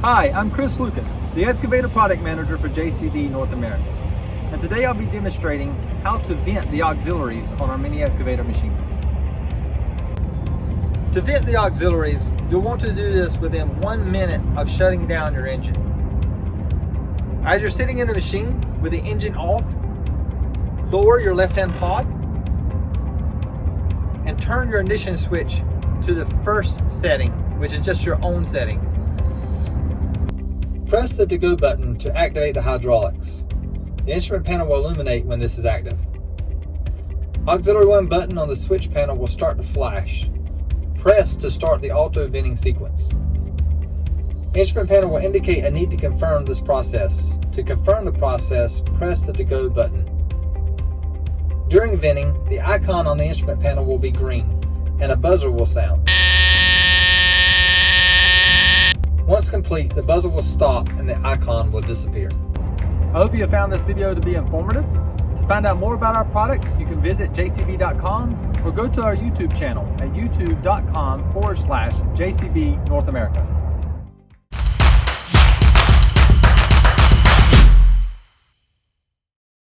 Hi, I'm Chris Lucas, the Excavator Product Manager for JCB North America. And today I'll be demonstrating how to vent the auxiliaries on our mini excavator machines. To vent the auxiliaries, you'll want to do this within 1 minute of shutting down your engine. As you're sitting in the machine with the engine off, lower your left-hand pod and turn your ignition switch to the first setting, which is just your own setting. Press the to-go button to activate the hydraulics. The instrument panel will illuminate when this is active. Auxiliary 1 button on the switch panel will start to flash. Press to start the auto venting sequence. Instrument panel will indicate a need to confirm this process. To confirm the process, press the to-go button. During venting, the icon on the instrument panel will be green and a buzzer will sound. Once complete, the buzzer will stop and the icon will disappear. I hope you have found this video to be informative. To find out more about our products, you can visit jcb.com or go to our YouTube channel at youtube.com/JCB North America.